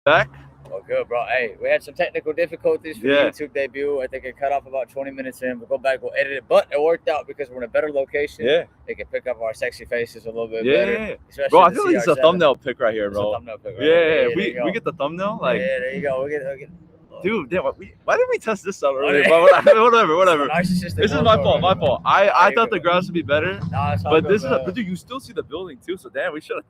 back? Oh, good, bro. Hey, we had some technical difficulties for the Yeah. YouTube debut. I think it cut off about 20 minutes in. We'll go back, we'll edit it. But it worked out because we're in a better location. Yeah. They can pick up our sexy faces a little bit Yeah. better. Especially Bro, I the feel like it's a CR7. thumbnail pick right here, It's a bro. thumbnail pick right Yeah, here. we get the thumbnail. Like, yeah, there you go. We get dude, damn, why didn't we test this out earlier? Whatever. But whatever. Narcissistic This is my fault. I thought the grass would be better, Nah, it's all but good, this is man. but dude, you still see the building too. So damn, we should.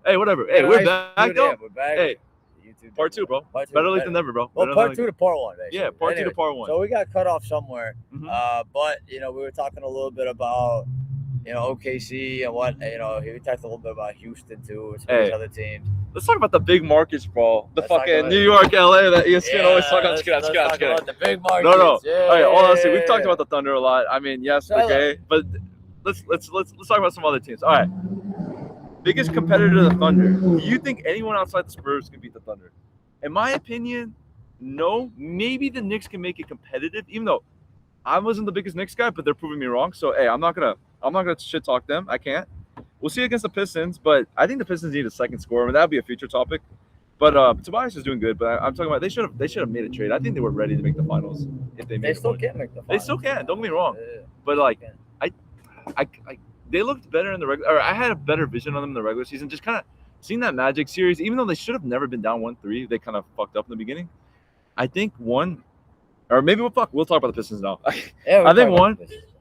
Hey, whatever. Hey, we're back though. We're back. Hey, YouTube part 2, bro. Part 2, Better late than never, bro. Well, Better part than 2 to part 1, basically. Yeah, part 2 to part 1. So we got cut off somewhere. Mhm. But you know, we were talking a little bit about OKC and what we talked a little bit about Houston too, and some of these other teams. Let's talk about the big markets, bro. The Let's talk fucking about New York, LA that ESPN always talk about. Let's talk about the big markets. No. Yeah, All right, honestly, we've talked about the Thunder a lot. I mean, yes, okay, but let's talk about some other teams. All right, biggest competitor to the Thunder. Do you think anyone outside the Spurs can beat the Thunder? In my opinion, no. Maybe the Knicks can make it competitive, even though I wasn't the biggest Knicks guy, but they're proving me wrong. So hey, I'm not gonna shit talk them. I can't. We'll see against the Pistons, but I think the Pistons need a second scorer. I mean, that'd be a future topic. But Tobias is doing good. But I'm talking about they should have made a trade. I think they were ready to make the finals if they made. They still can make the finals. They still can. Don't get me wrong. But like, I they looked better in the regular. Or I had a better vision on them in the regular season. Just kind of seeing that Magic series, even though they should have never been down 1-3, they kind of fucked up in the beginning. I think one, or maybe we'll talk about the Pistons now. I think one,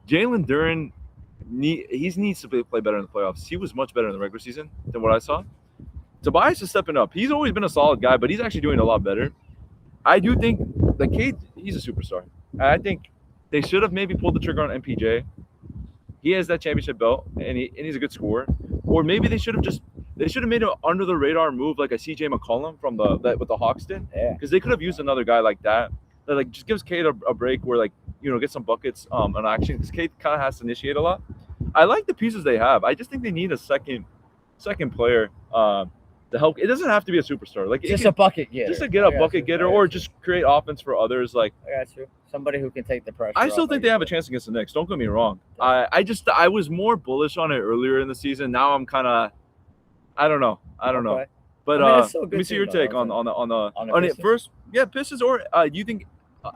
Jalen Duren. He needs to play better in the playoffs. He was much better in the regular season than what I saw. Tobias is stepping up. He's always been a solid guy, but he's actually doing a lot better. I do think the kid, he's a superstar. I think they should have maybe pulled the trigger on MPJ. He has that championship belt, and he's a good scorer. Or maybe they should have made an under the radar move like a CJ McCollum from what the Hawks did. Yeah. Because they could have used another guy like that like just gives Cade a break where get some buckets on action, because Cade kind of has to initiate a lot. I like the pieces they have. I just think they need a second player to help. It doesn't have to be a superstar. Like just a bucket getter. Just to get a bucket getter, or just create offense for others. Like I got you. Somebody who can take the pressure. I still think they have a chance against the Knicks. Don't get me wrong. I was more bullish on it earlier in the season. Now I'm kind of, I don't know. But let me see your take on it first. Yeah, Pistons, or you think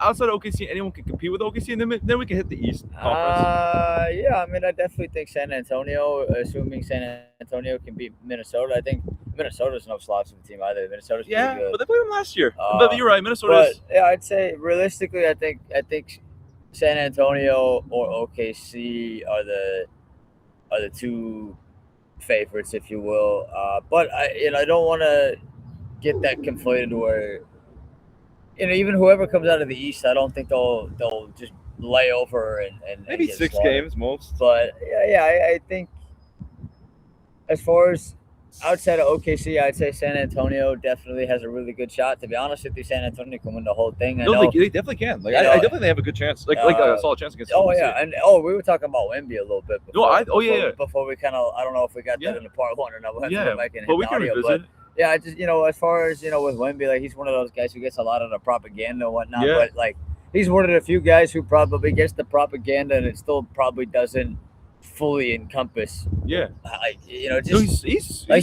outside of OKC anyone can compete with OKC, and then we can hit the East Conference? Yeah, I mean, I definitely think San Antonio, assuming San Antonio can beat Minnesota. I think Minnesota's no slouch of a team either. Minnesota's pretty good. But they played them last year. But you're right, Minnesota. But yeah, I'd say realistically, I think San Antonio or OKC are the two favorites, if you will. But I don't want to get that conflated where even whoever comes out of the East, I don't think they'll just lay over and maybe 6 games most. But I think as far as outside of OKC, I'd say San Antonio definitely has a really good shot. To be honest with you, San Antonio can win the whole thing. They definitely can. I definitely have a good chance. Like a solid chance against. Oh yeah, and we were talking about Wemby a little bit. Before, Before we kind of, I don't know if we got that in the part 1 or not. We'll have to go back and hit we can revisit. Yeah, I just as far as with Wemby, like he's one of those guys who gets a lot of the propaganda and whatnot. Yeah. But like he's one of the few guys who probably gets the propaganda and it still probably doesn't fully encompass. Yeah. He's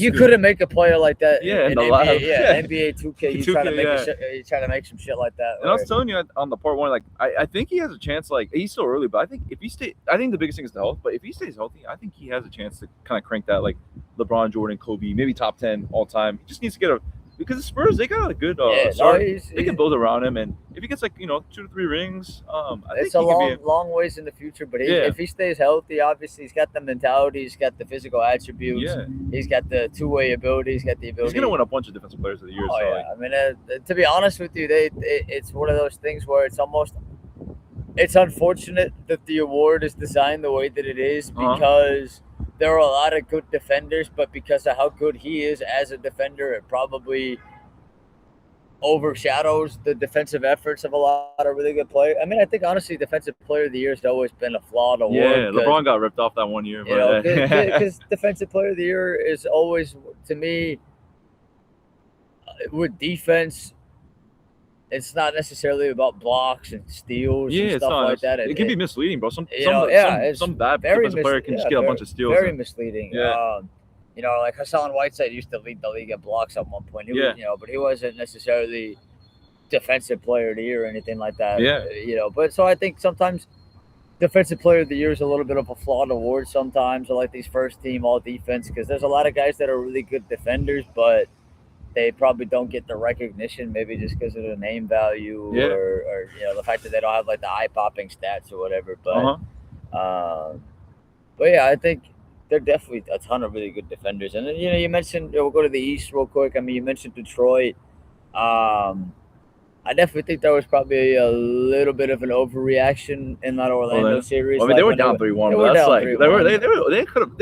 you couldn't make a player like that. Yeah, in NBA, NBA 2K. You try to make you try to make some shit like that. And I was telling you on the part 1, like I think he has a chance. Like he's still early, but I think if he I think the biggest thing is the health. But if he stays healthy, I think he has a chance to kind of crank that like LeBron, Jordan, Kobe, maybe top 10 all time. He just needs to get because the Spurs, they got a good start. They can build around him, and if he gets 2 to 3 rings, it's a long ways in the future. But if he stays healthy, obviously he's got the mentality, he's got the physical attributes, he's got the two-way ability, he's got the ability. He's gonna win a bunch of Defensive Players of the Year. I mean, to be honest with you, it's one of those things where it's unfortunate that the award is designed the way that it is because. There are a lot of good defenders, but because of how good he is as a defender, it probably overshadows the defensive efforts of a lot of really good players. I mean, I think, honestly, Defensive Player of the Year has always been a flawed award. Yeah, LeBron got ripped off that one year. Because Defensive Player of the Year is always, to me, with defense, it's not necessarily about blocks and steals and stuff like that. It can be misleading, bro. Some bad defensive player can just get a bunch of steals. Very misleading. Yeah. like Hassan Whiteside used to lead the league in blocks at one point. He Yeah. was, but he wasn't necessarily defensive player of the year or anything like that. Yeah. But so I think sometimes defensive player of the year is a little bit of a flawed award sometimes. I like these first team all defense because there's a lot of guys that are really good defenders, but they probably don't get the recognition maybe just because of the name value Yeah. or the fact that they don't have like the eye popping stats or whatever. But yeah, I think they're definitely a ton of really good defenders. And then you mentioned we'll go to the East real quick. I mean, you mentioned Detroit. I definitely think there was probably a little bit of an overreaction in that Orlando series. I mean, they were down 3-1. But that's like they could have.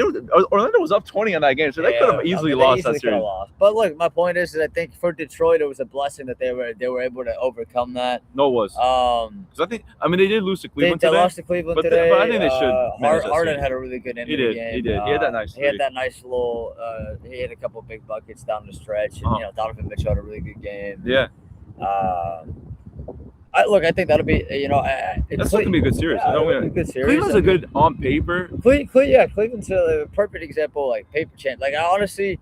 Orlando was up 20 in that game, so they could have easily lost that series. But look, my point is I think for Detroit it was a blessing that they were able to overcome that. No, it was. Because they did lose to Cleveland today. They lost to Cleveland today. But I think they should. Harden had a really good end of the game. He did. He had that nice. He had that nice little. He had a couple big buckets down the stretch, and Donovan Mitchell had a really good game. Yeah. I think that'll be that's gonna be a good series. Good series. Cleveland's a good on paper. Cleveland's a perfect example, like paper chance. Like I honestly,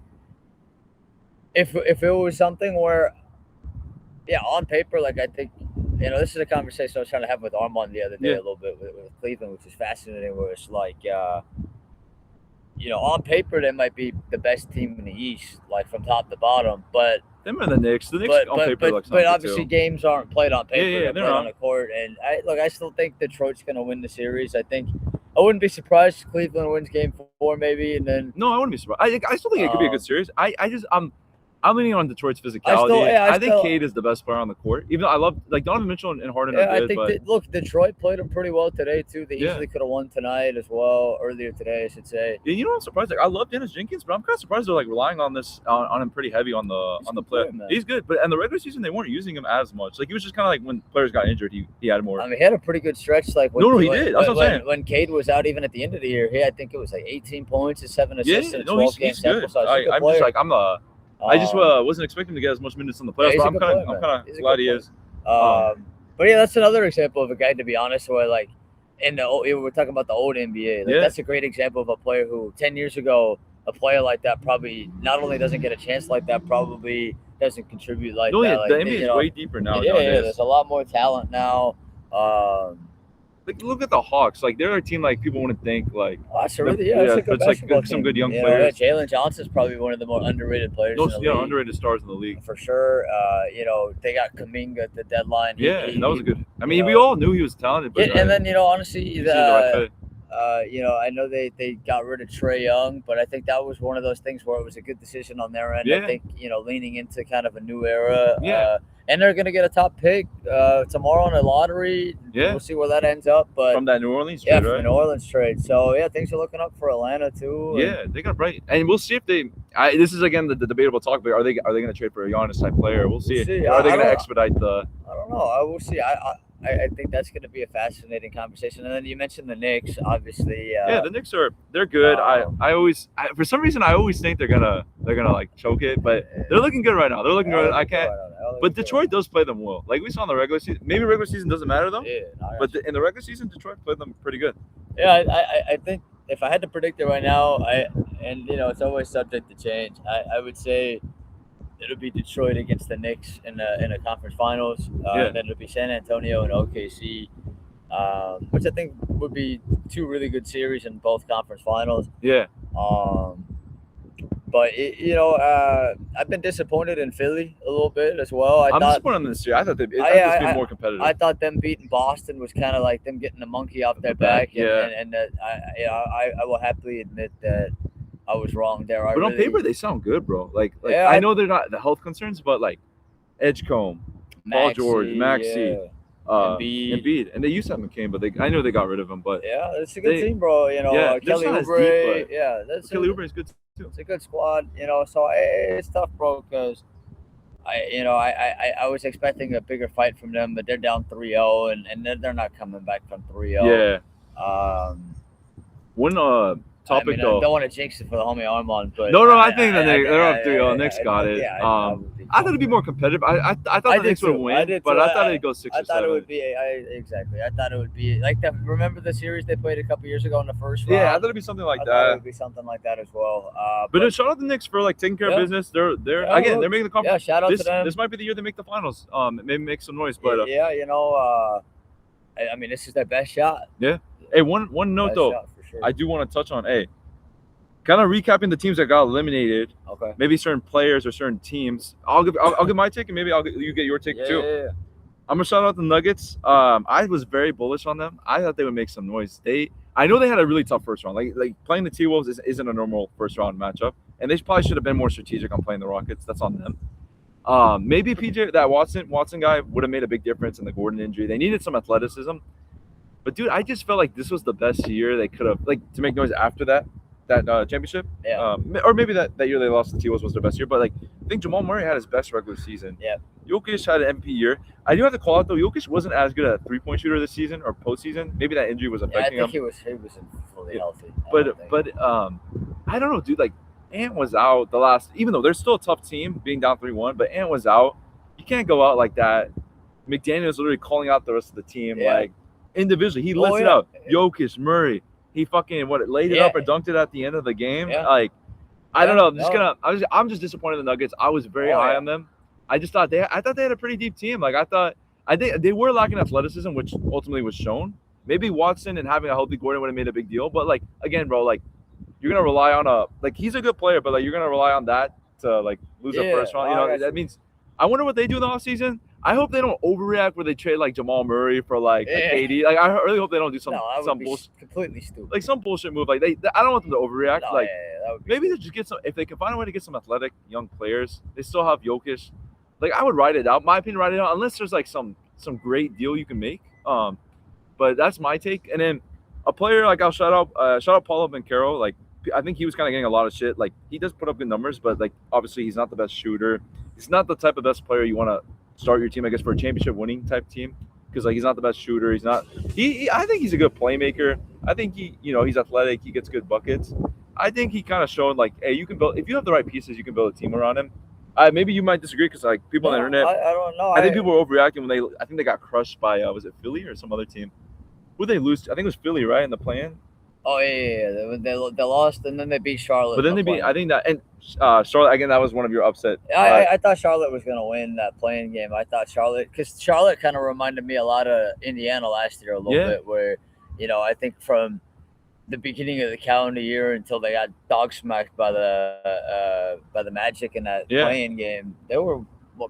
if it was something where, on paper, like I think this is a conversation I was trying to have with Armand the other day a little bit with Cleveland, which is fascinating. Where it's like, on paper they might be the best team in the East, like from top to bottom, but. Them and the Knicks. The Knicks on paper looks but obviously games aren't played on paper. Yeah, they're played on the court. And I still think Detroit's going to win the series. I wouldn't be surprised if Cleveland wins Game 4 maybe, and then. No, I wouldn't be surprised. I still think it could be a good series. I'm leaning on Detroit's physicality. I think Cade is the best player on the court. Even though I love Donovan Mitchell and Harden are good. Look, Detroit played them pretty well today too. They easily could have won tonight as well. Earlier today, I should say. Yeah, I'm surprised. Like I love Dennis Jenkins, but I'm kind of surprised they're like relying on him pretty heavy on the play. He's good, but in the regular season they weren't using him as much. Like he was just kind of like when players got injured, he had more. I mean, he had a pretty good stretch. Like he did. That's what I'm saying. When Cade was out, even at the end of the year, I think it was like 18 points and 7 assists in 12 games. He's good. I just wasn't expecting to get as much minutes in the playoffs, but I'm kind of glad he is. But that's another example of a guy, to be honest, where like we're talking about the old NBA. That's a great example of a player who 10 years ago, a player like that probably not only doesn't get a chance like that, probably doesn't contribute like that. The NBA is way deeper now. Yeah, there's a lot more talent now. Like look at the Hawks. Like they're a team like people wouldn't think like. It's a good some good young players. Jalen Johnson's probably one of the more underrated players. Underrated stars in the league for sure. They got Kuminga at the deadline. That was a good. I mean, we all knew he was talented. But, and then honestly, I know they got rid of Trae Young, but I think that was one of those things where it was a good decision on their end. I think leaning into kind of a new era. And they're going to get a top pick tomorrow in the lottery. We'll see where that ends up. But from that New Orleans trade, from the New Orleans trade. So, things are looking up for Atlanta, too. They got bright. And we'll see if they this is, again, the debatable talk, but are they going to trade for a Giannis-type player? We'll see. Are they going to expedite the – I don't know. We'll see. I think that's going to be a fascinating conversation. And then you mentioned the Knicks, obviously. The Knicks they're good. For some reason I always think they're gonna like choke it, but they're looking good right now. They're looking good. I can't. But Detroit does play them well. Like we saw in the regular season. Maybe regular season doesn't matter though. But in the regular season, Detroit played them pretty good. Yeah, I think if I had to predict it right now, it's always subject to change. I would say it'll be Detroit against the Knicks in the conference finals. And then it'll be San Antonio and OKC, which I think would be two really good series in both conference finals. Yeah. But I've been disappointed in Philly a little bit as well. I'm disappointed in this year. I thought they'd be more competitive. I thought them beating Boston was kind of like them getting the monkey off their back. And I will happily admit that I was wrong there. But on paper, they sound good, bro. I know they're not the health concerns, but like Edgecombe, Paul George, Maxey, Embiid, and they used to have McCain, but I know they got rid of him. But it's a good team, bro. Kelly Oubre, Kelly Oubre is good too. It's a good squad, so it's tough, bro, because I was expecting a bigger fight from them, but they're down 3-0, and they're not coming back from 3-0. When topic I though. don't want to jinx it for the homie Armand, but No, I think the Knicks. They're up 3-0. Knicks got it. Yeah, I thought it'd be more competitive. I thought the Knicks would win, but I thought it'd go 6 or 7. I thought it would be exactly. I thought it would be like that. Remember the series they played a couple years ago in the first round? Yeah, I thought it'd be something like I thought it that. would be something like that as well. But shout out to the Knicks for like taking care of business. They're again they're making the conference. Yeah, shout out to them. This might be the year they make the finals. Maybe make some noise, but yeah, I mean, this is their best shot. Yeah. Hey, one note Best though, shot for sure. I do want to touch on. Kind of recapping the teams that got eliminated. Okay. Maybe certain players or certain teams. I'll give my take, and maybe you get your take too. Yeah. I'm gonna shout out the Nuggets. I was very bullish on them. I thought they would make some noise. I know they had a really tough first round. Like playing the T-Wolves isn't a normal first round matchup, and they probably should have been more strategic on playing the Rockets. That's on them. Maybe that Watson guy would have made a big difference in the Gordon injury. They needed some athleticism, but dude, I just felt like this was the best year they could have to make noise after that championship. Yeah. Or maybe that year they lost to the T-Wolves was their best year. But I think Jamal Murray had his best regular season. Yeah. Jokic had an MVP year. I do have to call out though, Jokic wasn't as good at a 3-point shooter this season or postseason. Maybe that injury was affecting him. I think he was fully healthy. But I don't know, dude. Like Ant was out the last, even though they're still a tough team, being down 3-1. But Ant was out. You can't go out like that. McDaniel's literally calling out the rest of the team like individually. He listed out Jokic, Murray. He fucking laid it up or dunked it at the end of the game. Yeah. Like I don't know. I'm just disappointed in the Nuggets. I was very high on them. I just thought I thought they had a pretty deep team. Like I think they were lacking athleticism, which ultimately was shown. Maybe Watson and having a healthy Gordon would have made a big deal. But again, bro, you're gonna rely on he's a good player, but you're gonna rely on that to lose a first round. That means I wonder what they do in the offseason. I hope they don't overreact where they trade Jamal Murray for a KD. I really hope they don't do some bullshit, completely stupid. Some bullshit move. I don't want them to overreact. No, maybe they just get some. If they can find a way to get some athletic young players, they still have Jokic. I would ride it out. My opinion, ride it out unless there's some great deal you can make. But that's my take. And then a player I'll shout out Paulo Banchero. I think he was kind of getting a lot of shit. He does put up good numbers, but obviously he's not the best shooter. He's not the type of best player you want to start your team, I guess, for a championship winning type team, because he's not the best shooter. He's not. I think he's a good playmaker. I think he's athletic. He gets good buckets. I think he kind of showed hey, you can build if you have the right pieces, you can build a team around him. Maybe you might disagree because people on the internet. I don't know. I think people were overreacting when I think they got crushed by was it Philly or some other team? Who they lose? I think it was Philly, right, in the play-in. Oh yeah. They lost and then they beat Charlotte. But then they beat. I think that and Charlotte again. That was one of your upset. I thought Charlotte was gonna win that playing game. I thought because Charlotte kind of reminded me a lot of Indiana last year a little bit, where I think from the beginning of the calendar year until they got dog smacked by the Magic in that playing game, they were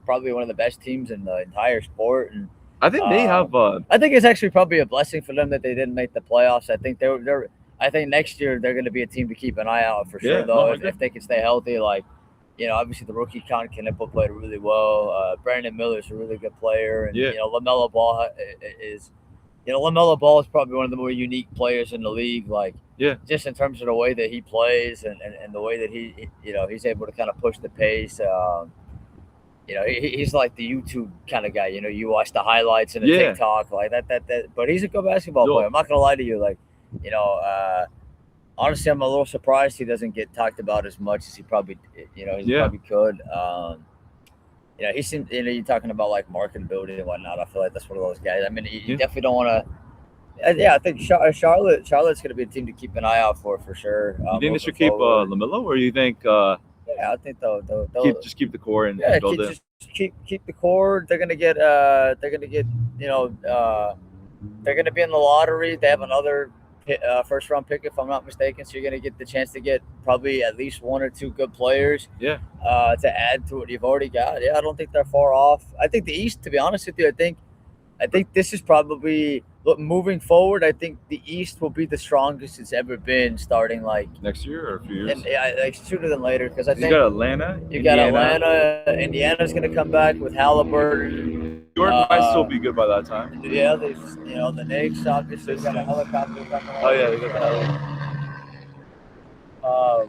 probably one of the best teams in the entire sport. And I think they have. I think it's actually probably a blessing for them that they didn't make the playoffs. I think they're. I think next year they're going to be a team to keep an eye out for sure, though. If they can stay healthy, obviously the rookie Kanipo played really well. Brandon Miller's a really good player, and LaMelo Ball is. LaMelo Ball is probably one of the more unique players in the league. Just in terms of the way that he plays and the way that he's able to kind of push the pace. He's like the YouTube kind of guy. You watch the highlights and the TikTok like that. But he's a good basketball player. I'm not gonna lie to you. Honestly, I'm a little surprised he doesn't get talked about as much as he probably, probably could. He seems, you're talking about marketability and whatnot. I feel like that's one of those guys. I mean, you definitely don't want to. I think Charlotte's going to be a team to keep an eye out for sure. You think they should keep LaMelo, or you think? I think they'll keep the core and build it. Just keep the core. They're gonna get. They're gonna be in the lottery. They have another first round pick, if I'm not mistaken. So you're gonna get the chance to get probably at least one or two good players. Yeah. To add to what you've already got. Yeah, I don't think they're far off. I think the East, to be honest with you, I think this is probably moving forward. I think the East will be the strongest it's ever been, starting next year or a few years. And sooner than later, because I think you got Atlanta. Indiana's going to come back with Halliburton. New York might still be good by that time. Yeah, the Knicks obviously got a helicopter coming. Oh yeah, they got the helicopter.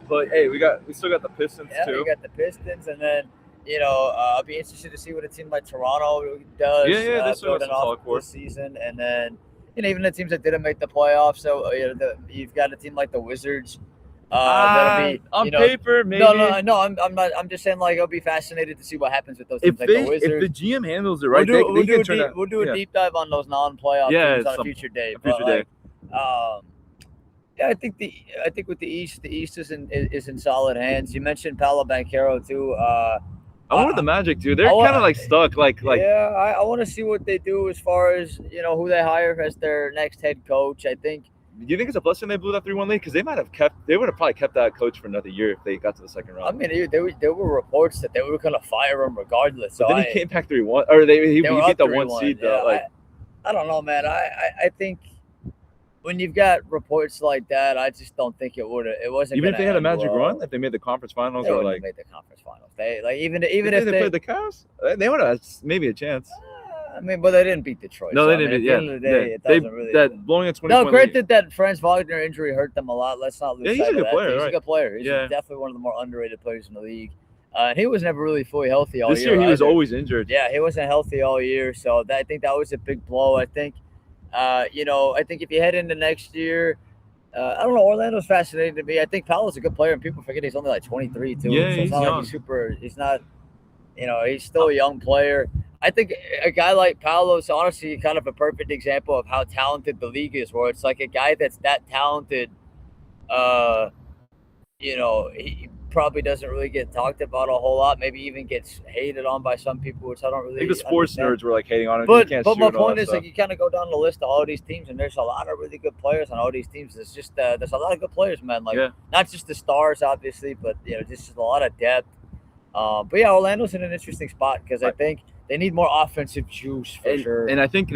But hey, we still got the Pistons too. Yeah, we got the Pistons, and then. I'll be interested to see what a team like Toronto does. This season, and then even the teams that didn't make the playoffs. So you've got a team like the Wizards That'll be on you know, paper, maybe. No. I'm not. I'm just saying like I'll be fascinated to see what happens with those teams like the If Wizards. the GM handles it right, We'll do a yeah. deep dive on those non-playoff Yeah, teams on a future day. Yeah, I think with the East is in solid hands. You mentioned Paolo Banchero too. I wonder the Magic, dude. They're kind of like stuck. Like yeah, I want to see what they do as far as who they hire as their next head coach. I think. Do you think it's a blessing they blew that 3-1 lead? Because they would have probably kept that coach for another year if they got to the second round. I mean, there were reports that they were going to fire him regardless. So but then he came back 3-1, or he beat the 1 seed though. Yeah, I don't know, man. I think when you've got reports like that, I just don't think it wasn't. Even if they had a Magic run, if they made the conference finals, they or like made the conference finals, even if they played the Cavs, they would have maybe a chance. I mean, but they didn't beat Detroit. No, so, they didn't. At the end of the day, it doesn't really. That blowing a 20. No, granted that Franz Wagner injury hurt them a lot. Let's not lose sight of that. Player, he's right? a good player. He's definitely one of the more underrated players in the league. And he was never really fully healthy all year. This year he was always injured. Yeah, he wasn't healthy all year, so I think that was a big blow. I think, I think if you head into next year, I don't know. Orlando's fascinating to me. I think Paolo's a good player, and people forget he's only like 23 too. Yeah, so he's not young. Like he's not. He's still a young player. I think a guy like Paolo is honestly kind of a perfect example of how talented the league is, where it's like a guy that's that talented, he probably doesn't really get talked about a whole lot, maybe even gets hated on by some people, which I don't really I think the sports understand. nerds were like hating on him. But my point is, like, you kind of go down the list of all these teams, and there's a lot of really good players on all these teams. It's just there's a lot of good players, man. Like, not just the stars, obviously, but just a lot of depth. But yeah, Orlando's in an interesting spot because I think they need more offensive juice for sure. And I think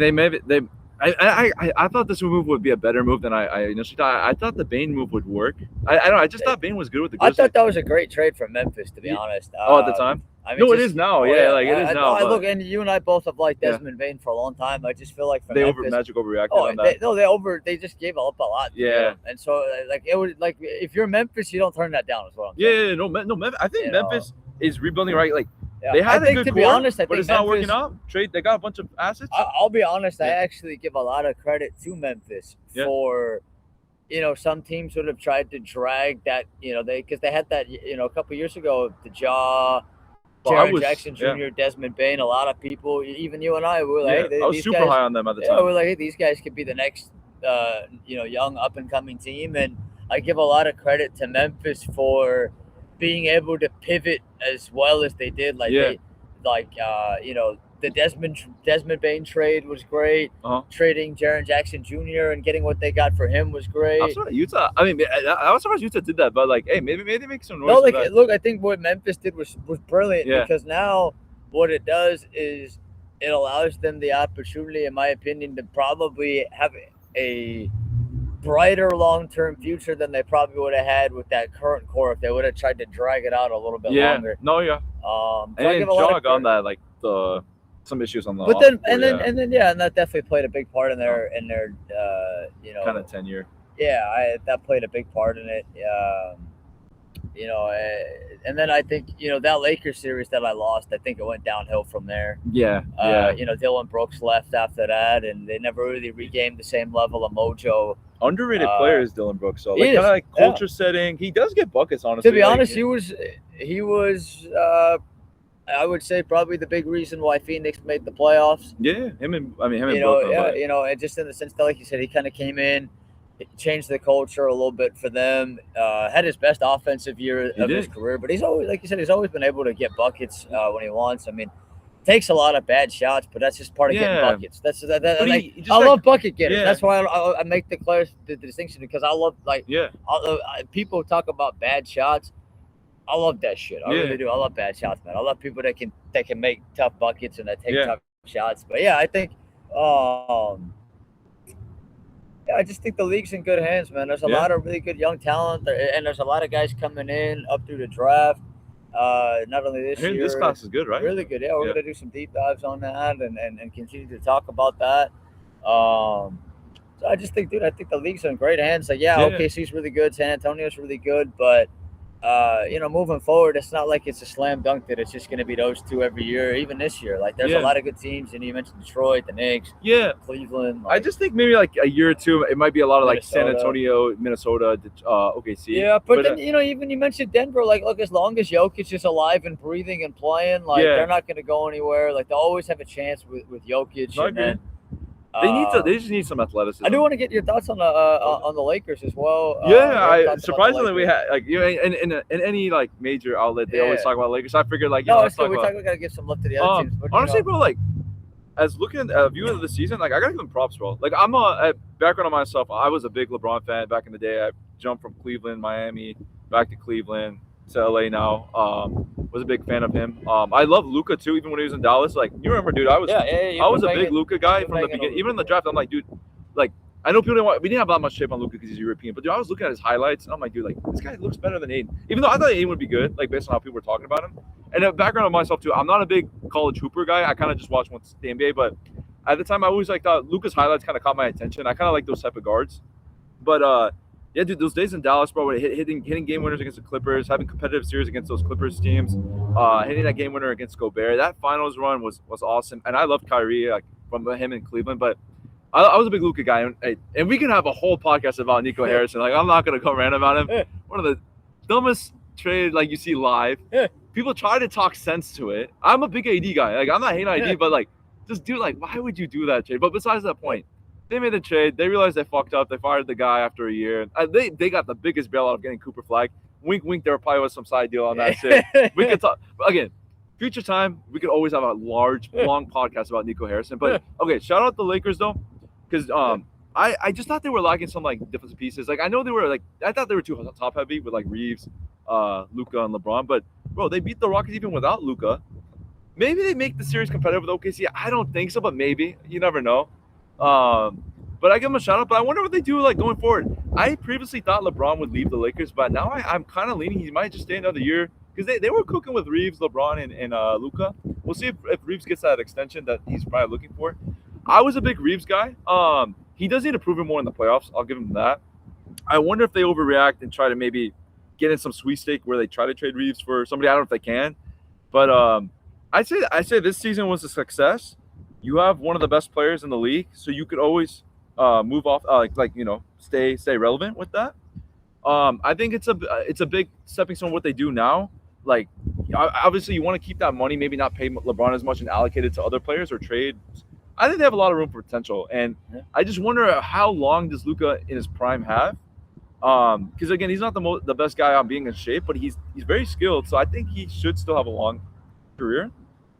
I thought this move would be a better move than I initially thought. I thought the Bane move would work. I just thought Bane was good with the Grizzlies. I thought that was a great trade for Memphis, to be honest. At the time? I mean, no, it is now. It is now. Look, and you and I both have liked Desmond Bane for a long time. I just feel like for Magic overreacted on that. They just gave up a lot. Yeah. And so, it would if you're Memphis, you don't turn that down. Is what I'm saying. No. I think Memphis is rebuilding right. Like. Yeah, they had a good core, be honest, but it's not working out. They got a bunch of assets. I'll be honest. I actually give a lot of credit to Memphis for, some teams would have tried to drag that, because they had that, a couple years ago, the Jaren Jackson Jr., Desmond Bane, a lot of people, even you and I were like, I was super high on them at the time. We're like, hey, these guys could be the next, young up and coming team, and I give a lot of credit to Memphis for being able to pivot as well as they did. The Desmond Bane trade was great. Trading Jaren Jackson Jr. and getting what they got for him was great. I'm sorry, Utah. I mean, I was surprised Utah did that, but hey, maybe they make some noise. No, look, I think what Memphis did was brilliant because now what it does is it allows them the opportunity, in my opinion, to probably have a brighter long-term future than they probably would have had with that current core if they would have tried to drag it out a little bit longer. And then jog on that, some issues on the. But then, and that definitely played a big part in their kind of tenure. Yeah, that played a big part in it. And then I think that Lakers series that I lost, I think it went downhill from there. Dylan Brooks left after that, and they never really regained the same level of mojo. Underrated player is Dylan Brooks, so kind of culture setting. He does get buckets, honestly. To be honest, he was. I would say probably the big reason why Phoenix made the playoffs. Yeah, him and Brooklyn. And just in the sense that, like you said, he kind of came in, changed the culture a little bit for them. Had his best offensive year of his career, but he's always, like you said, he's always been able to get buckets when he wants. I mean, takes a lot of bad shots, but that's just part of getting buckets. I love bucket getters. That's why I make the distinction, because I love people talk about bad shots. I love that shit. I really do. I love bad shots, man. I love people that can make tough buckets and that take tough shots. But I think I just think the league's in good hands, man. There's a lot of really good young talent, and there's a lot of guys coming in up through the draft. Not only this year. This class is good, right? Really good. Yeah, we're gonna do some deep dives on that and continue to talk about that. So I just think, dude, I think the league's in great hands. OKC's really good, San Antonio's really good, but moving forward, it's not like it's a slam dunk that it's just going to be those two every year. Even this year, like there's a lot of good teams, and you mentioned Detroit, the Knicks, Cleveland. I just think maybe like a year or two, it might be a lot of like San Minnesota. Antonio, Minnesota, OKC. Yeah, but then even you mentioned Denver. Like, look, as long as Jokic is alive and breathing and playing, like they're not going to go anywhere. Like they always have a chance with Jokic. No, I and agree. then, They just need some athleticism. I do want to get your thoughts on the Lakers as well. I surprisingly we had like in any like major outlet they always talk about Lakers. I figured like we gotta give some love to the other teams. But, honestly, bro, like as looking at a view of the season, like I gotta give them props, bro. Like I'm a background on myself. I was a big LeBron fan back in the day. I jumped from Cleveland, Miami, back to Cleveland to LA now. Was a big fan of him. I love Luka too, even when he was in Dallas. Like you remember, dude, I was a big Luka guy from the beginning. Even in the draft, I'm like, dude, like I know people didn't want. We didn't have that much shape on Luka because he's European, but dude, I was looking at his highlights and I'm like, dude, like this guy looks better than Aiden. Even though I thought Aiden would be good, like based on how people were talking about him. And a background on myself too, I'm not a big college hooper guy. I kind of just watch once the NBA, but at the time I always like thought Luka's highlights kind of caught my attention. I kind of like those type of guards, but yeah, dude, those days in Dallas, bro, hitting game winners against the Clippers, having competitive series against those Clippers teams, hitting that game winner against Gobert, that finals run was awesome. And I loved Kyrie, like from him in Cleveland, but I was a big Luka guy, and we can have a whole podcast about Nico Harrison. Like I'm not gonna go rant about him. One of the dumbest trade like you see live. People try to talk sense to it. I'm a big AD guy. Like I'm not hating AD, but like just dude, like why would you do that trade? But besides that point. They made the trade. They realized they fucked up. They fired the guy after a year. They got the biggest bailout of getting Cooper Flag. Wink, wink. There probably was some side deal on that shit. We could talk again. Future time, we could always have a large, long podcast about Nico Harrison. But okay, shout out the Lakers though, because I just thought they were lacking some like defensive pieces. Like I know they were like I thought they were too top heavy with like Reeves, Luka, and LeBron. But bro, they beat the Rockets even without Luka. Maybe they make the series competitive with OKC. I don't think so, but maybe. You never know. But I give him a shout out. But I wonder what they do like going forward. I previously thought LeBron would leave the Lakers, but now I'm kind of leaning he might just stay another year because they were cooking with Reeves, LeBron, and Luka. We'll see if Reeves gets that extension that he's probably looking for. I was a big Reeves guy. He does need to prove it more in the playoffs. I'll give him that. I wonder if they overreact and try to maybe get in some sweepstake where they try to trade Reeves for somebody. I don't know if they can, but I say this season was a success. You have one of the best players in the league, so you could always move off, stay relevant with that. I think it's a big stepping stone what they do now. Like, obviously, you want to keep that money, maybe not pay LeBron as much and allocate it to other players or trade. I think they have a lot of room for potential, and I just wonder how long does Luka in his prime have? Because again, he's not the best guy on being in shape, but he's very skilled, so I think he should still have a long career.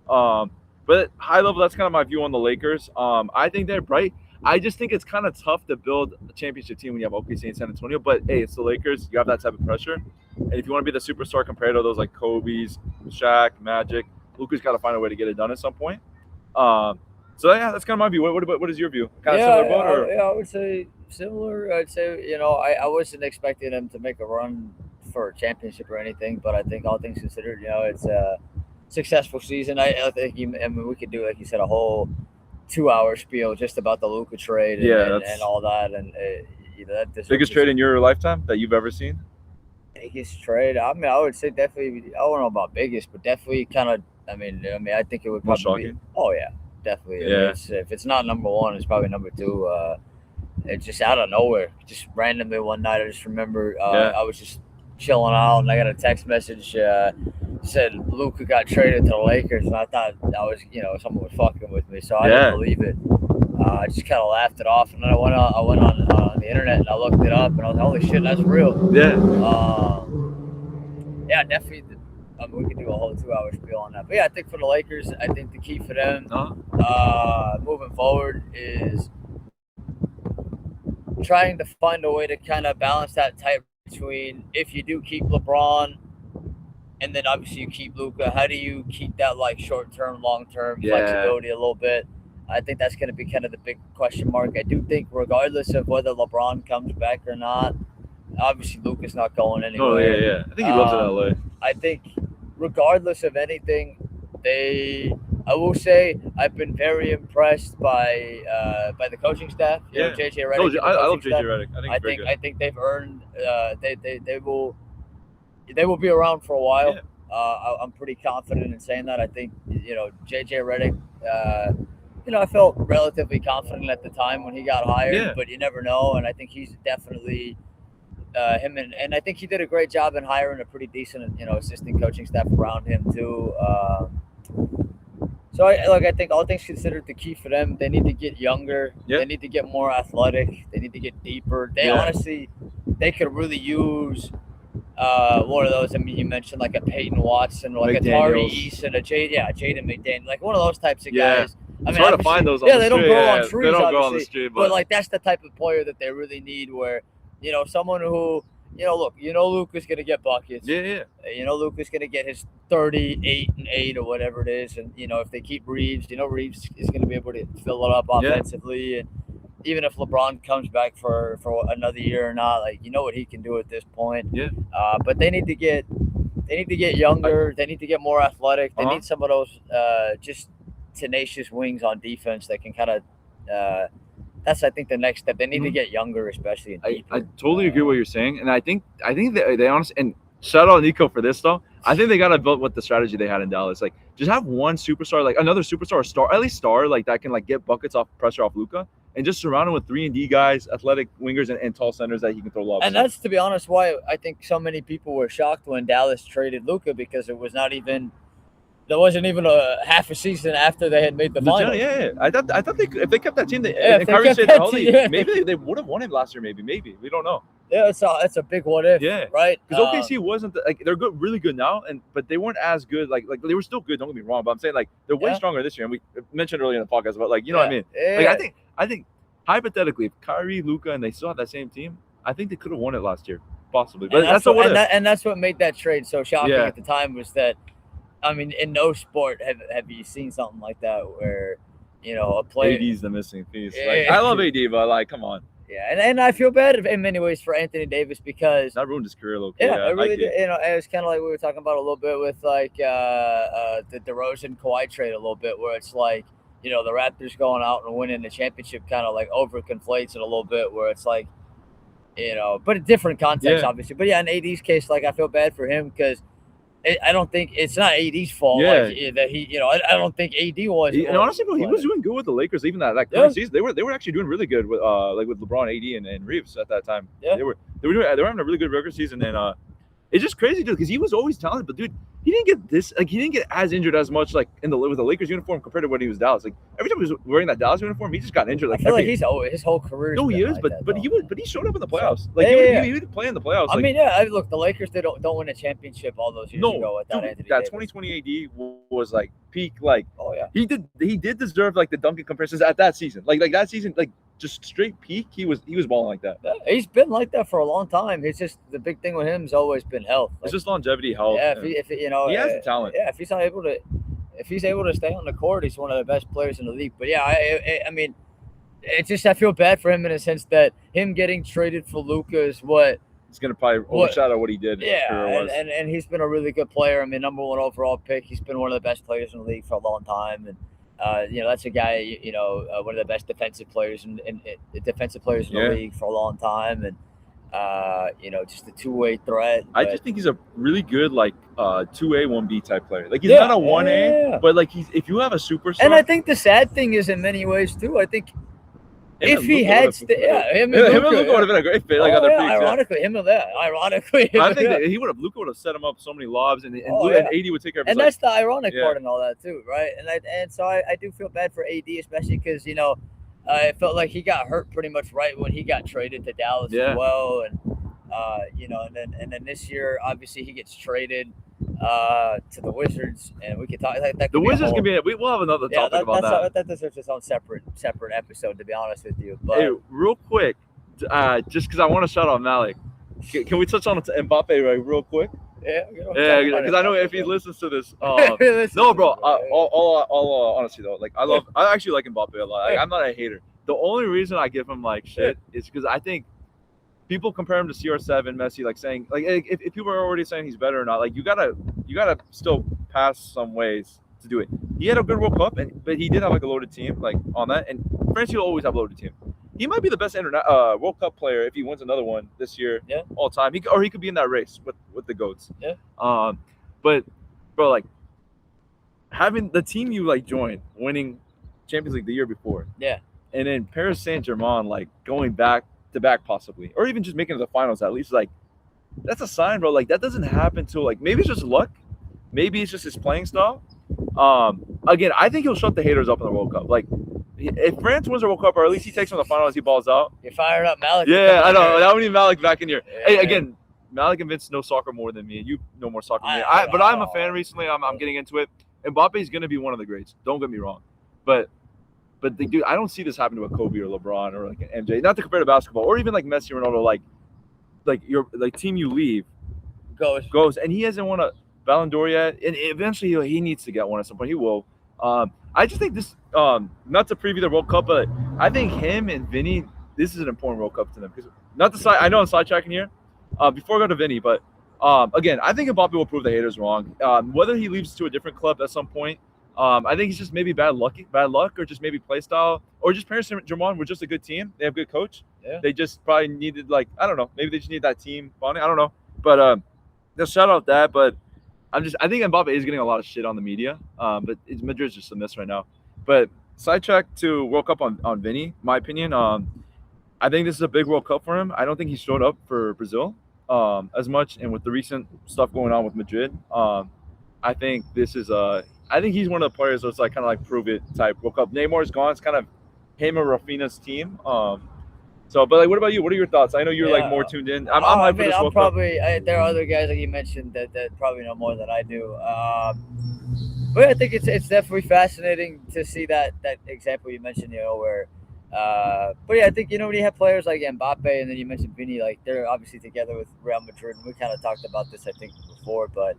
But high level, that's kind of my view on the Lakers. I think they're bright. I just think it's kind of tough to build a championship team when you have OKC and San Antonio. But hey, it's the Lakers. You have that type of pressure. And if you want to be the superstar compared to those like Kobe's, Shaq, Magic, Luka's got to find a way to get it done at some point. So yeah, that's kind of my view. What is your view? Kind of similar boat, or? I would say similar. I'd say I wasn't expecting them to make a run for a championship or anything, but I think all things considered, it's a successful season. I think we could do, like you said, a whole 2-hour spiel just about the Luka trade and all that, and that biggest trade in your lifetime that you've ever seen. Biggest trade. I mean, I would say definitely. I don't know about biggest, but definitely kind of. I mean, I think it would probably be. Oh yeah, definitely. Yeah. If it's not number one, it's probably number two. It's just out of nowhere. Just randomly one night, I just remember I was just chilling out, and I got a text message said Luka got traded to the Lakers, and I thought that was someone was fucking with me, so I didn't believe it. I just kind of laughed it off, and then I went on the internet and I looked it up, and I was like, holy shit, that's real. Yeah, definitely. We could do a whole 2-hour spiel on that. But yeah, I think for the Lakers, I think the key for them moving forward is trying to find a way to kind of balance that type between if you do keep LeBron and then obviously you keep Luka, how do you keep that like short-term, long-term flexibility a little bit? I think that's going to be kind of the big question mark. I do think regardless of whether LeBron comes back or not, obviously Luka's not going anywhere. Oh, yeah. I think he loves it in LA. I think regardless of anything, I will say I've been very impressed by the coaching staff. JJ Redick. I love JJ Redick. I think I think they've earned. They will. they will be around for a while. Yeah. I'm pretty confident in saying that. I think JJ Redick. I felt relatively confident at the time when he got hired, Yeah. but you never know. And I think he's definitely him, and I think he did a great job in hiring a pretty decent assistant coaching staff around him too. So I think all things considered, the key for them, they need to get younger. Yeah. They need to get more athletic. They need to get deeper. They honestly, they could really use one of those. I mean, you mentioned like a Peyton Watson, or like a Tari Eason, Jaden McDaniel, like one of those types of guys. I mean, hard to find those. They don't grow on trees. They don't obviously, go on the street, but like that's the type of player that they really need. Where someone who. Look, Luke is gonna get buckets. Yeah. Luke is gonna get his 38 and 8 or whatever it is, and if they keep Reeves, Reeves is gonna be able to fill it up offensively, and even if LeBron comes back for another year or not, like what he can do at this point. Yeah. But they need to get younger. They need to get more athletic. They need some of those just tenacious wings on defense that can kind of. That's I think the next step. They need to get younger, especially. And deeper. I totally agree with what you're saying, and I think they honestly, and shout out Nico for this though. I think they got to build what the strategy they had in Dallas. Like just have one superstar, like another superstar, star, at least star, like that can like get buckets off pressure off Luka, and just surround him with 3-and-D guys, athletic wingers, and tall centers that he can throw lobs. And that's, to be honest, why I think so many people were shocked when Dallas traded Luka, because it was not even. There wasn't even a half a season after they had made the finals. Yeah. I thought if they kept that team, and Kyrie stayed healthy, maybe they would have won it last year. Maybe we don't know. Yeah, it's a big what if. Yeah, right. Because OKC wasn't like they're good, really good now, but they weren't as good. Like they were still good. Don't get me wrong, but I'm saying like they're way stronger this year. And we mentioned earlier in the podcast about like what I mean. Yeah. Like I think hypothetically, if Kyrie, Luka, and they still have that same team, I think they could have won it last year, possibly. But that's what made that trade so shocking at the time was that. I mean, in no sport have you seen something like that where, a player. AD's the missing piece. Like, I love AD, but like, come on. Yeah, and I feel bad in many ways for Anthony Davis because that ruined his career, low-key. Yeah, it really did. It was kind of like we were talking about a little bit with like the DeRozan Kawhi trade a little bit, where it's like the Raptors going out and winning the championship kind of like over conflates it a little bit, where it's like, but a different context obviously. But yeah, in AD's case, like I feel bad for him because. I don't think it's not AD's fault. Yeah. Like, that he, I don't think AD was. And honestly, bro, he was doing good with the Lakers. Even that current season, they were actually doing really good with with LeBron, AD, and Reeves at that time. Yeah, they were having a really good regular season, and it's just crazy, dude, because he was always talented. But dude, he didn't get as injured as much like with the Lakers uniform compared to when he was Dallas. Like every time he was wearing that Dallas uniform, he just got injured. Like I feel like his whole career. No, he is, but he showed up in the playoffs. Like he would play in the playoffs. I mean, look, the Lakers don't win a championship all those years ago without Anthony Davis. 2020 AD was like peak. Like he did deserve like the Duncan comparisons at that season. Like that season, like just straight peak. He was balling like that. Yeah, he's been like that for a long time. It's just the big thing with him has always been health. It's just longevity, health. Yeah, if he has the talent. Yeah, if he's able to stay on the court, he's one of the best players in the league. But yeah, I mean, it's just I feel bad for him in a sense that him getting traded for Luka is what. It's gonna probably overshadow what he did. Yeah, and he's been a really good player. I mean, number 1 overall pick. He's been one of the best players in the league for a long time, and that's a guy. One of the best defensive players in the league for a long time, and just a two-way threat. I just think he's a really good 2A 1B type player. Like he's not a 1A, but like if you have a superstar. And I think the sad thing is in many ways too. I think. If he had, him and Luka would have been a great fit. Ironically, I think that Luka would have set him up so many lobs, and AD would take care of. And that's the ironic part and all that too, right? And so I do feel bad for AD, especially because it felt like he got hurt pretty much right when he got traded to Dallas as well, and and then this year obviously he gets traded to the Wizards, and we could talk. The Wizards can be. We'll have another topic about that. That deserves its own separate episode, to be honest with you. But hey, real quick, just because I want to shout out Malik, can we touch on Mbappe real quick? Yeah, because I know if he listens to this, no, bro. All honesty though, I actually like Mbappe a lot. Like, I'm not a hater. The only reason I give him shit is because I think people compare him to CR7, Messi, saying if people are already saying he's better or not, you gotta still pass some ways to do it. He had a good World Cup, but he did have a loaded team on that. And France will always have a loaded team. he might be the best World Cup player if he wins another one this year. Yeah. All time. He could be in that race with the goats. Yeah. But bro, like having the team you like joined winning Champions League the year before. Yeah. And then Paris Saint-Germain like going back to back possibly, or even just making it to the finals at least. Like that's a sign, bro. Like that doesn't happen till like maybe it's just luck, maybe it's just his playing style. Again, I think he'll shut the haters up in the World Cup. Like if France wins the World Cup, or at least he takes from the finals, he balls out. You're firing up Malik. Yeah, I know. That would need Malik back in here. Yeah. Hey, again, Malik and Vince know soccer more than me, and you know more soccer than me. But I'm a fan recently. I'm getting into it. Mbappe is going to be one of the greats. Don't get me wrong, but dude, I don't see this happening with Kobe or LeBron or like an MJ. Not to compare to basketball or even like Messi or Ronaldo. Like your team you leave goes, and he hasn't won a Ballon d'Or yet, and eventually he needs to get one at some point. He will. I just think this, not to preview the World Cup, but I think him and Vinny, this is an important World Cup to them. Because not the side, I know I'm sidetracking here. Before I go to Vinny, but again, I think Mbappe will prove the haters wrong. Whether he leaves to a different club at some point, I think it's just maybe bad luck, or just maybe play style, or just Paris Saint-Germain were just a good team. They have a good coach. Yeah. They just probably needed I don't know, maybe they just need that team bonding. I don't know, but just shout out that. But I think Mbappe is getting a lot of shit on the media. But Madrid's just a miss right now. But sidetrack to World Cup on Vinny, my opinion. I think this is a big World Cup for him. I don't think he showed up for Brazil as much, and with the recent stuff going on with Madrid, I think this is I think he's one of the players that's like kind of like prove it type World Cup. Neymar's gone. It's kind of him or Rafinha's team. So, but like, what about you? What are your thoughts? I know you're like more tuned in. I'm hyped for this World Cup. There are other guys like you mentioned that probably know more than I do. But I think it's definitely fascinating to see that example you mentioned. Where. But yeah, I think when you have players like Mbappe and then you mentioned Vinny, like they're obviously together with Real Madrid. And we kind of talked about this I think before, but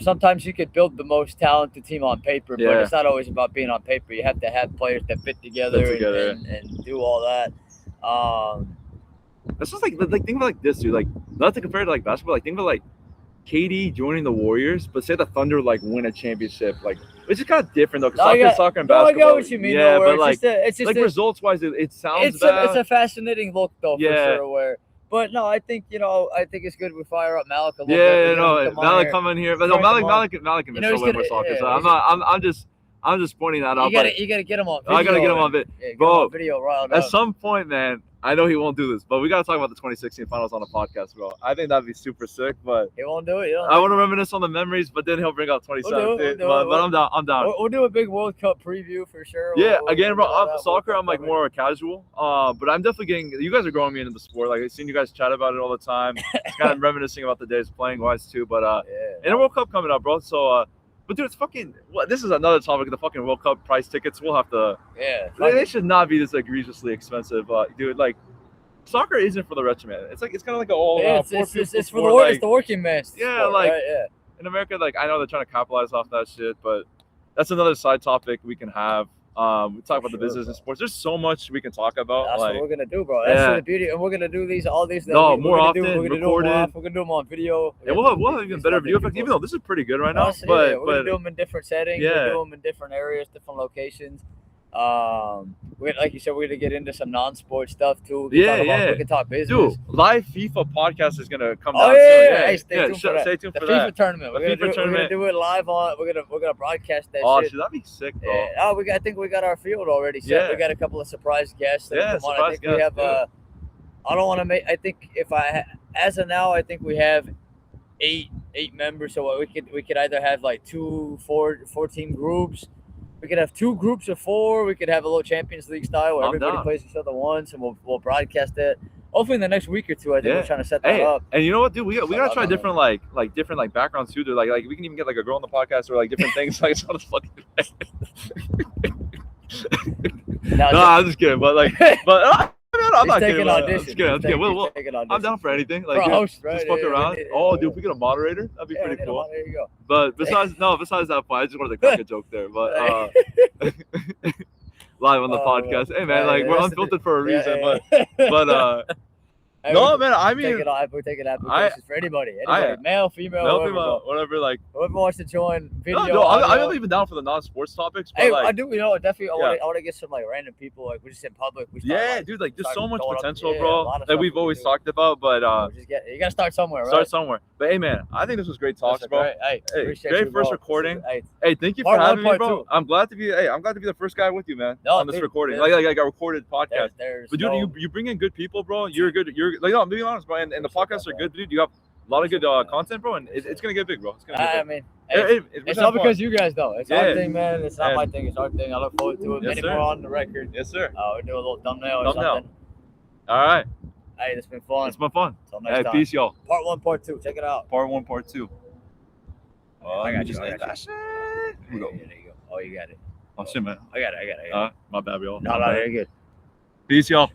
sometimes you could build the most talented team on paper, but it's not always about being on paper. You have to have players that fit together. And do all that. That's just like think about like this, dude. Like not to compare to like basketball, like think about like KD joining the Warriors, but say the Thunder like win a championship, like it's just kind of different though. Because soccer and basketball. I get what you mean. Yeah, though, but like it's just results wise, it sounds bad. It's a fascinating look though, for sure. But no, I think it's good we fire up Malik a little bit. Malik come in here, but no, Malik can miss a way more soccer. So I'm just pointing that out. You gotta get him on video. I gotta get him on video. Bro, video riled at up. some point, man, I know he won't do this, but we gotta talk about the 2016 finals on the podcast, bro. I think that'd be super sick, but he won't do it. I want to reminisce on the memories, but then he'll bring out 2017. But I'm down. We'll do a big World Cup preview for sure. Yeah, again, bro. Soccer, I'm like more casual. But I'm definitely getting. You guys are growing me into the sport. Like I've seen you guys chat about it all the time. It's kind of reminiscing about the days playing wise too. But and a World Cup coming up, bro. So. But dude, it's fucking. This is another topic. The fucking World Cup price tickets. We'll have to. Yeah. They should not be this egregiously expensive, dude. Like, soccer isn't for the rich man. It's kind of like an all. It's for the working man. Yeah, sport, like right? Yeah. In America, like I know they're trying to capitalize off that shit, but that's another side topic we can have. We talk about the business and sports. There's so much we can talk about. That's like, what we're gonna do, bro. That's the beauty, and we're gonna do all these. No, more often. We're gonna do them on video. Yeah, we'll have even better video effect. Even though this is pretty good right now, we're gonna do them in different settings. Yeah. We'll do them in different areas, different locations. Like you said, we're gonna get into some non-sport stuff too. We can talk business. Dude, live FIFA podcast is gonna come out soon. Hey, stay tuned for that. Stay tuned for the that. FIFA tournament. We're gonna do it live on. We're gonna broadcast that. Oh, shit. That'd be sick, bro. I think we got our field already set. Yeah. We got a couple of surprise guests. Yeah, come on. I think we have. I don't want to make. I think as of now, I think we have eight members. So we could either have like 4-team groups. We could have 2 groups of 4. We could have a little Champions League style where everybody plays each other once, and we'll broadcast it. Hopefully in the next week or 2. I think we're trying to set that up. And you know what, dude? We gotta try different different backgrounds too. Dude. Like we can even get like a girl on the podcast or like different things. Like it's all this fucking. No, I'm just kidding. But I'm not kidding. I'm kidding. I'm down for anything. Like, host, just fuck around. Dude, if we get a moderator, that'd be pretty cool. There you go. But besides that point, I just wanted to crack a joke there. But live on the podcast. Hey man, like we're unfiltered for a reason. But Hey, No, man. I mean, we're taking applications for anybody, male, female, no, whoever, whatever. Like, whoever wants to join video. no, audio. I'm even down for the non-sports topics. But Hey, like, I do. Definitely. I want to get some like random people. Like we're just in public. Dude. Like, there's so much potential, a bro. lot of That stuff we've we always do. talked about. But you gotta start somewhere, right? Start somewhere. But hey, man, I think this was great talks, bro. Hey, great first recording. Hey, thank you for Part one, having me, part bro. two. I'm glad to be. Hey, I'm glad to be the first guy with you, man, No, on this dude, recording. there's- Like a recorded podcast. But dude, no- you bring in good people, bro. You're like, no, I'm being honest, bro. And the podcasts are good, dude. You have a lot of good content, bro, and it's gonna get big, bro. It's gonna get big. I mean, it's not because you guys know. It's our thing, man. It's not my thing. It's our thing. I look forward to it. Yes, Many sir. more on the record. Yes, sir. We'll do a little thumbnail or something. All right. Hey, it's been fun. It's been fun. Till next Hey, time. peace, y'all. Part 1, part 2. Check it out. Part 1, part 2. I got you. Here we go. There you go. Oh, you got it. Oh shit, man. I got it. My bad, y'all. No, you're good. Peace, y'all.